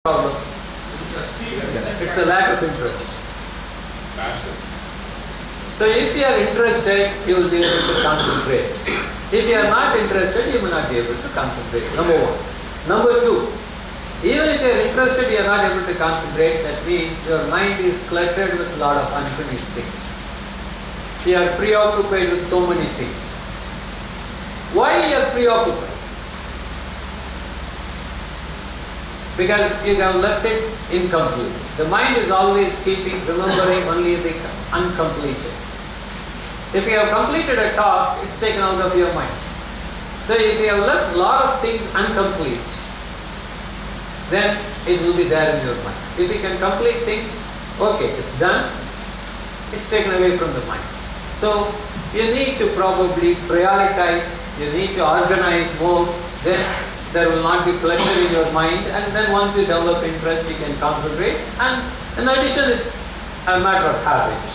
problem? It's the lack of interest. So if you are interested, you will be able to concentrate. If you are not interested, you will not be able to concentrate. Number one. Number two, even if you are interested, you are not able to concentrate. That means your mind is cluttered with a lot of unfinished things. You are preoccupied with so many things. Why you are preoccupied? Because you have left it incomplete. The mind is always remembering only the uncompleted. If you have completed a task, it's taken out of your mind. So if you have left a lot of things incomplete, then it will be there in your mind. If you can complete things, okay, it's done, it's taken away from the mind. So you need to probably prioritize, you need to organize more, then there will not be clutter in your mind, and then once you develop interest, you can concentrate. And in addition, it's a matter of habit.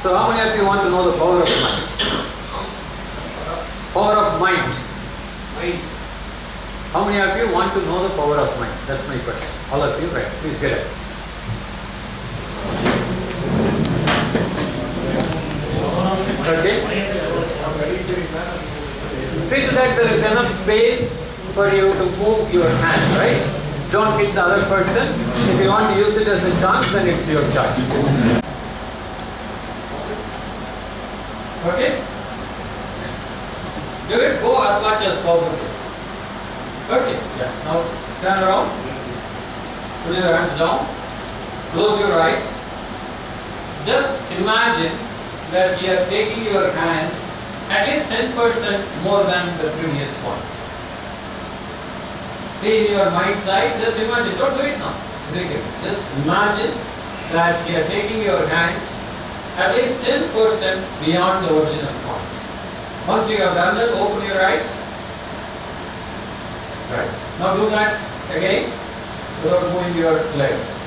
So how many of you want to know the power of mind? Power of mind. How many of you want to know the power of mind? That's my question. All of you, right? Please get it. Okay. See to that there is enough space for you to move your hand, right? Don't hit the other person. If you want to use it as a chance, then it's your choice. Okay? Do it, go as much as possible. Okay, yeah. Now turn around. Put your hands down. Close your eyes. Just imagine that you are taking your hand at least 10% more than the previous point. See in your mind's eye, just imagine, don't do it now, physically. Just imagine that you are taking your hand at least 10% beyond the original point. Once you have done that, open your eyes. Right. Now do that again without moving your legs.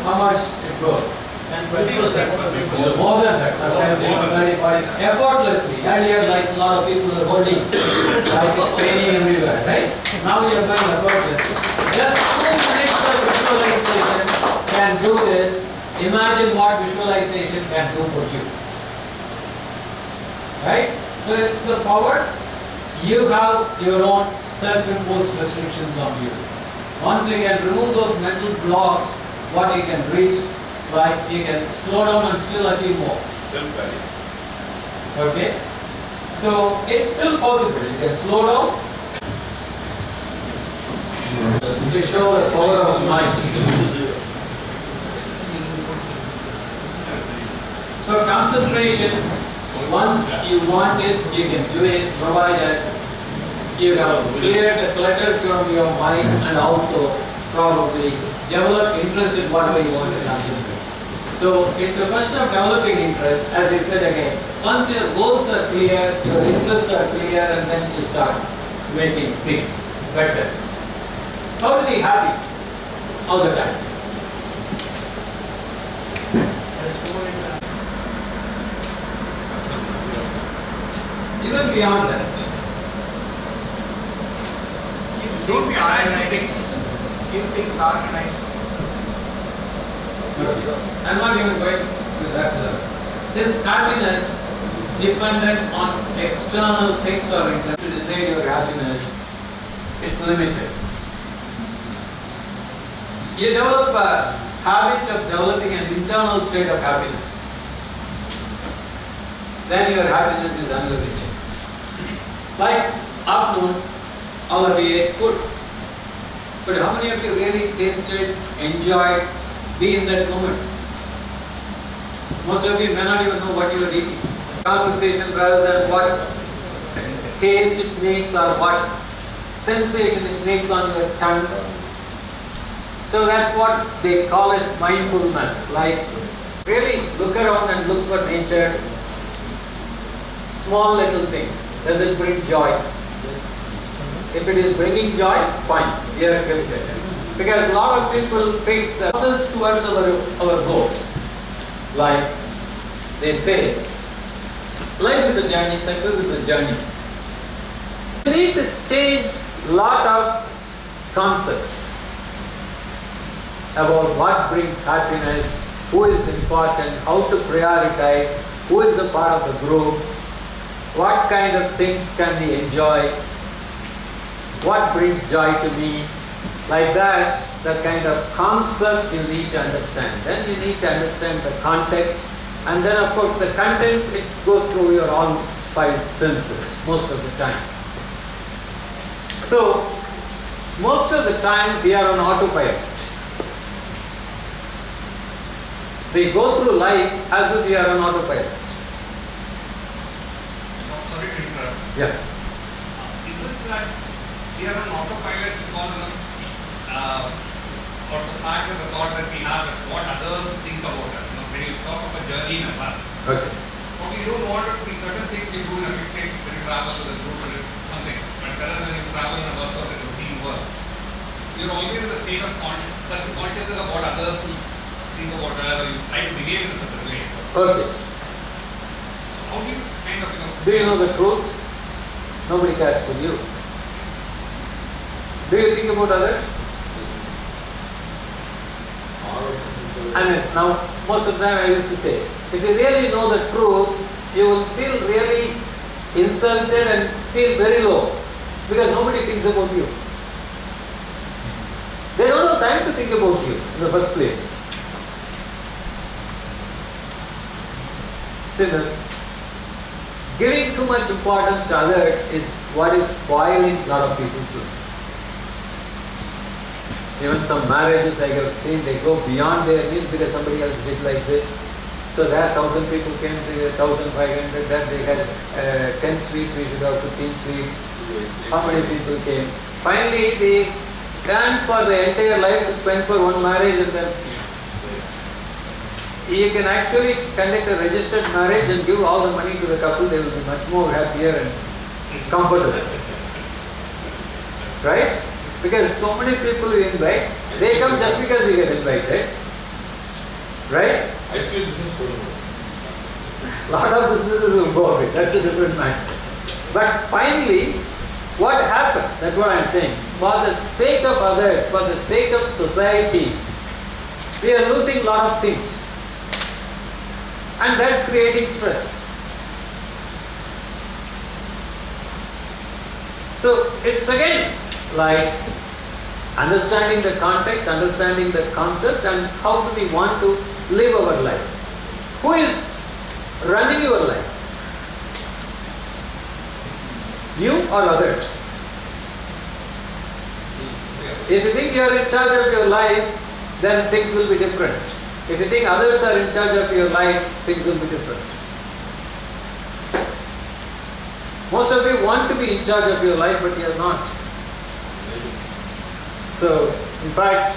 How much it goes? 20%. More than that, sometimes even 35, effortlessly. Earlier, like a lot of people are holding, like it's paining everywhere, right? Now you are going effortlessly. Just 2 minutes of visualization can do this. Imagine what visualization can do for you. Right? So it's the power. You have your own self-imposed restrictions on you. Once you can remove those mental blocks, what you can reach, like you can slow down and still achieve more. Okay? So it's still possible. You can slow down. To show the power of mind. So concentration, once you want it, you can do it, provided you have cleared the clutter from your mind and also probably develop interest in whatever you want to concentrate. So it's a question of developing interest, as I said again. Once your goals are clear, your interests are clear, and then you start making things better. How to be happy all the time? Even beyond that. Keep things organized. I'm not even going to that level. This happiness dependent on external things or interest. To decide your happiness, it's limited. You develop a habit of developing an internal state of happiness. Then your happiness is unlimited. Like afternoon, all of you ate food. But how many of you really tasted, enjoyed, be in that moment? Most of you may not even know what you are eating. Conversation rather than what taste it makes or what sensation it makes on your tongue. So that's what they call it mindfulness. Like really look around and look for nature. Small little things. Does it bring joy? If it is bringing joy, fine, we are committed. Because a lot of people fix process towards our goal. Like they say life is a journey, success is a journey. You need to change lot of concepts about what brings happiness, who is important, how to prioritize, who is a part of the group, what kind of things can we enjoy, what brings joy to me. Like that kind of concept you need to understand. Then you need to understand the context, and then of course the contents, it goes through your all five senses most of the time. So most of the time we are on autopilot. We go through life as if we are on autopilot. Sorry to interrupt. Yeah. Isn't that we are on autopilot because or the fact of the thought that we have that what others think about us? When you talk of a journey in a bus, Okay. what we don't want to see certain things we do in a picnic when you travel with a group or something, but whereas when you travel in a bus or in a routine work, you're always in the state of certain consciousness of what others will think about us, or you try to behave in a certain way. Okay. So how do you kind of Do you know the truth? Nobody cares for you. Do you think about others? I mean, now most of the time I used to say, if you really know the truth, you will feel really insulted and feel very low because nobody thinks about you. They don't have time to think about you in the first place. See, giving too much importance to others is what is spoiling a lot of people's life. Even some marriages I have seen, they go beyond their needs because somebody else did like this. So there 1,000 people came, 1,500, then they had 10 suites, we should have 15 suites. How many people came? Finally, they planned for the entire life to spend for one marriage, and then you can actually conduct a registered marriage and give all the money to the couple, they will be much more happier and comfortable. Right? Because so many people you invite, they come just because you get invited. Right? I see business for A lot of businesses will go away, that's a different matter. But finally, what happens? That's what I'm saying. For the sake of others, for the sake of society, we are losing a lot of things. And that's creating stress. So it's again like understanding the context, understanding the concept, and how do we want to live our life. Who is running your life? You or others? If you think you are in charge of your life, then things will be different. If you think others are in charge of your life, things will be different. Most of you want to be in charge of your life, but you are not. So, in fact,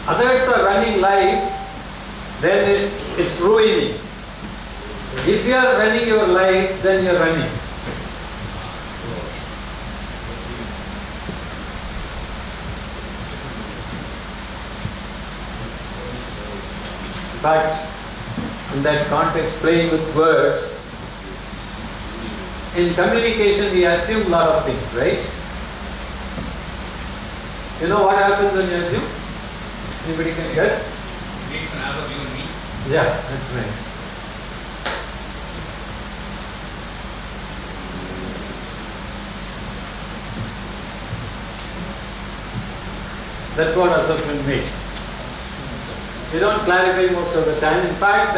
others are running life, then it's ruining. If you are running your life, then you are running. In fact, in that context, playing with words, in communication we assume a lot of things, right? You know what happens when you assume? Anybody can guess? makes an ass of you and me? Yeah, that's right. That's what assumption makes. We don't clarify most of the time. In fact,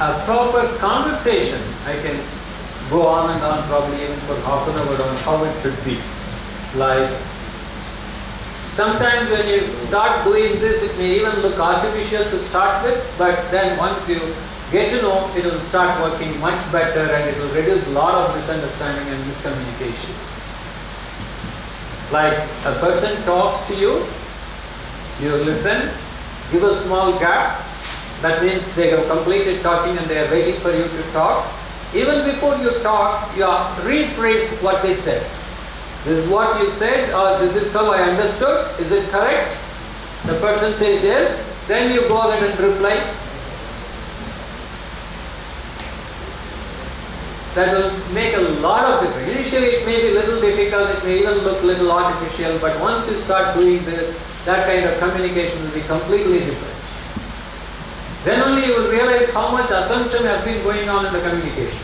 a proper conversation, I can go on and on probably even for half an hour on how it should be. Like, sometimes when you start doing this, it may even look artificial to start with, but then once you get to know, it will start working much better and it will reduce a lot of misunderstanding and miscommunications. Like a person talks to you, you listen, give a small gap, that means they have completed talking and they are waiting for you to talk. Even before you talk, you rephrase what they said. This is what you said, or this is how I understood, is it correct? The person says yes, then you go ahead and reply. That will make a lot of difference. Initially it may be a little difficult, it may even look a little artificial, but once you start doing this, that kind of communication will be completely different. Then only you will realize how much assumption has been going on in the communication.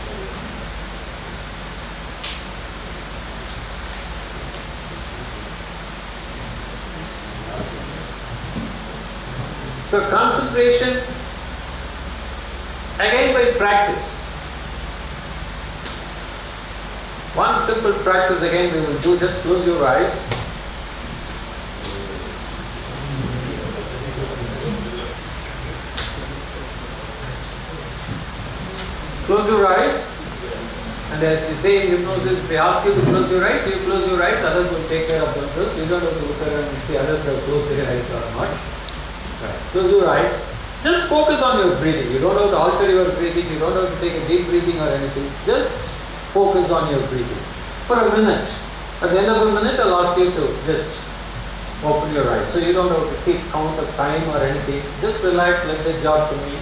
So concentration, again by practice. One simple practice again we will do, just close your eyes. Close your eyes, and as we say in hypnosis, if they ask you to close your eyes, you close your eyes, others will take care of themselves. You don't have to look around and see others have closed their eyes or not. Right. Close your eyes. Just focus on your breathing. You don't have to alter your breathing, you don't have to take a deep breathing or anything. Just focus on your breathing for a minute. At the end of a minute, I'll ask you to just open your eyes. So you don't have to keep count of time or anything. Just relax, let the job to me.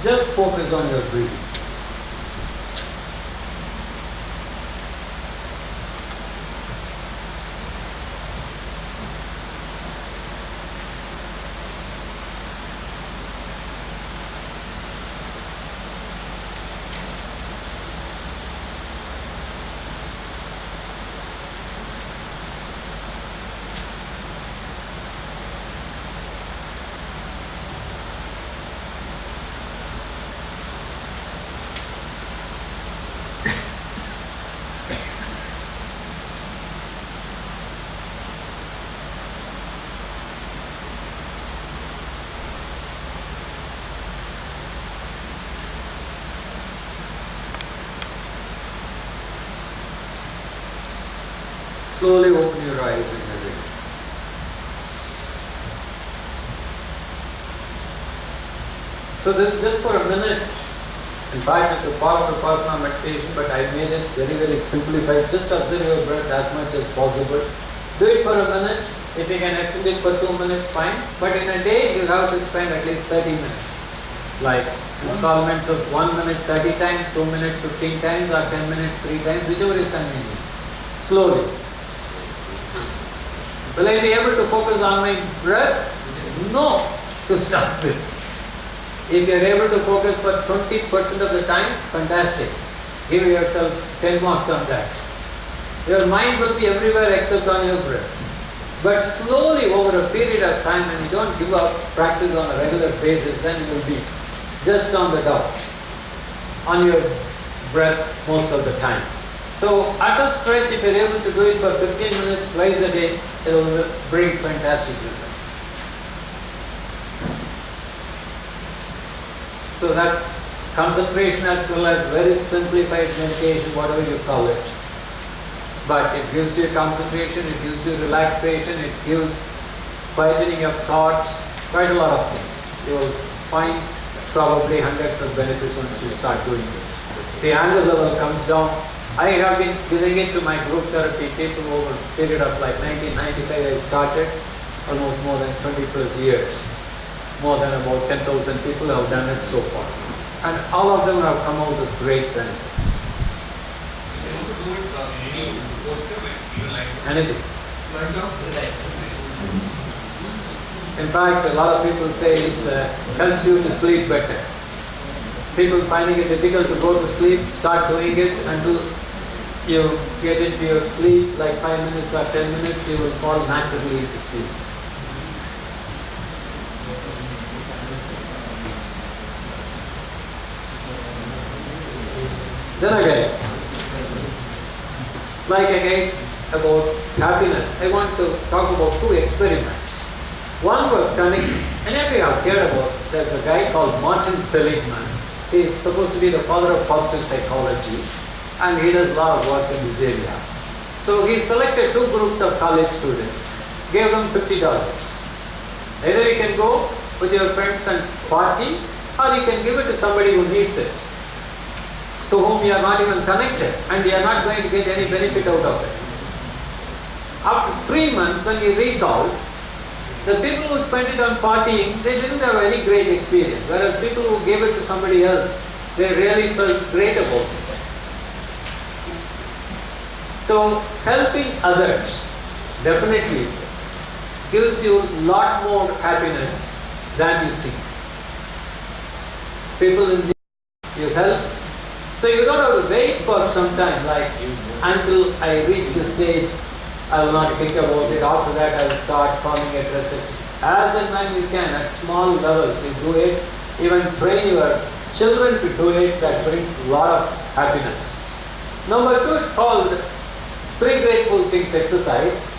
Just focus on your breathing. Slowly open your eyes when you're ready. So this is just for a minute. In fact, it's a part of the Vipassana meditation, but I made it very, very simplified. Just observe your breath as much as possible. Do it for a minute. If you can extend it for 2 minutes, fine. But in a day, you have to spend at least 30 minutes. Like installments of 1 minute 30 times, 2 minutes 15 times, or 10 minutes 3 times, whichever is convenient. Slowly. Will I be able to focus on my breath? No, to start with. If you are able to focus for 20% of the time, fantastic. Give yourself 10 marks on that. Your mind will be everywhere except on your breath. But slowly over a period of time, when you don't give up practice on a regular basis, then you will be just on the dot, on your breath most of the time. So at a stretch, if you are able to do it for 15 minutes twice a day, it will bring fantastic results. So that's concentration as well as very simplified meditation, whatever you call it. But it gives you concentration, it gives you relaxation, it gives quietening of thoughts, quite a lot of things. You will find probably hundreds of benefits once you start doing it. The anger level comes down. I have been giving it to my group therapy people over a period of like 1995 I started, almost more than 20 plus years. More than about 10,000 people have done it so far. And all of them have come out with great benefits. Anything. In fact, a lot of people say it helps you to sleep better. People finding it difficult to go to sleep, start doing it until you get into your sleep, like 5 minutes or 10 minutes, you will fall naturally into sleep. Then again, like again about happiness, I want to talk about 2 experiments. One was connected, and if you have heard about, there's a guy called Martin Seligman. He is supposed to be the father of positive psychology, and he does a lot of work in this area. So he selected two groups of college students, gave them $50. Either you can go with your friends and party, or you can give it to somebody who needs it, to whom you are not even connected, and you are not going to get any benefit out of it. After 3 months, when you read out, the people who spent it on partying, they didn't have any great experience, whereas people who gave it to somebody else, they really felt great about it. So helping others definitely gives you a lot more happiness than you think. People in need, you help. So you don't have to wait for some time, like until I reach the stage, I will not think about it. After that, I will start forming a trust. As and when you can, at small levels, you do it. Even train your children to do it. That brings a lot of happiness. Number 2, it's called 3 grateful things exercise.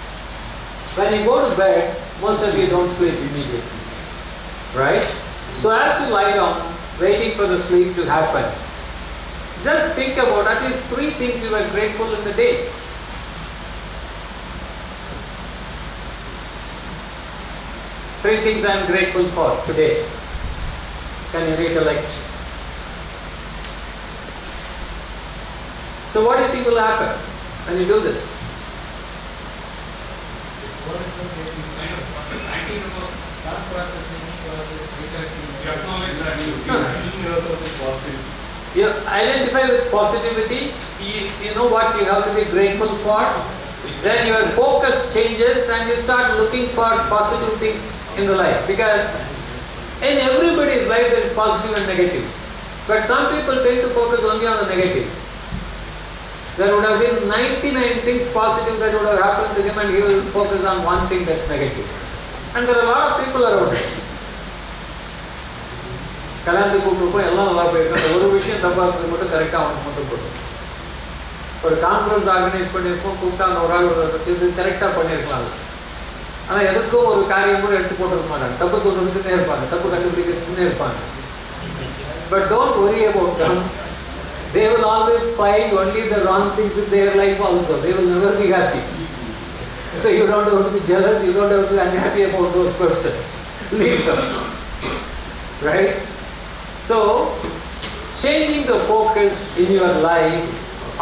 When you go to bed, most of you don't sleep immediately, right? So as you lie down, waiting for the sleep to happen, just think about at least 3 things you were grateful in the day. Three things I am grateful for today. Can you recollect? So what do you think will happen when you do this? What is the kind of writing about thought process, thinking process, recollecting? You acknowledge that you feeling yourself with positivity. You identify with positivity. You know what you have to be grateful for. Then your focus changes and you start looking for positive things in the life, because in everybody's life there is positive and negative, but some people tend to focus only on the negative. There would have been 99 things positive that would have happened to him, and he will focus on one thing that's negative. And there are a lot of people around us. கல்யாணத்துக்கு கூப்பிட்டுருப்போம், எல்லாம் நல்லா போயிருக்கோம், அந்த ஒரு விஷயம் தப்பாக இருக்கிறது மட்டும் கரெக்டாக அவனுக்கு மட்டும் போடும். ஒரு கான்ஃபரன்ஸ் ஆர்கனைஸ் பண்ணியிருப்போம், கூப்பிட்டா அந்த ஒரு ஆள் இது கரெக்டாக பண்ணியிருக்கலாம். ஆனால் எதுக்கும் ஒரு காரியம் கூட எடுத்து போட்டுருக்க மாட்டாங்க. தப்பு சொல்றதுக்குன்னே இருப்பாங்க, தப்பு கண்டுபிடிக்கிறதுக்குன்னே இருப்பாங்க. But don't worry about them. They will always find only the wrong things in their life also. They will never be happy. So you don't have to be jealous, you don't have to be unhappy about those persons. Leave them. Right? So, changing the focus in your life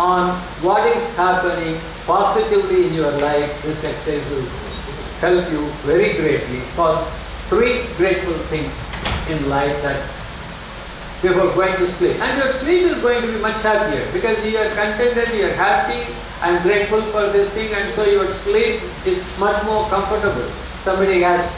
on what is happening positively in your life, this exercise will help you very greatly. It's called 3 grateful things in life that before going to sleep. And your sleep is going to be much happier because you are contented, you are happy, I am grateful for this thing, and so your sleep is much more comfortable. Somebody has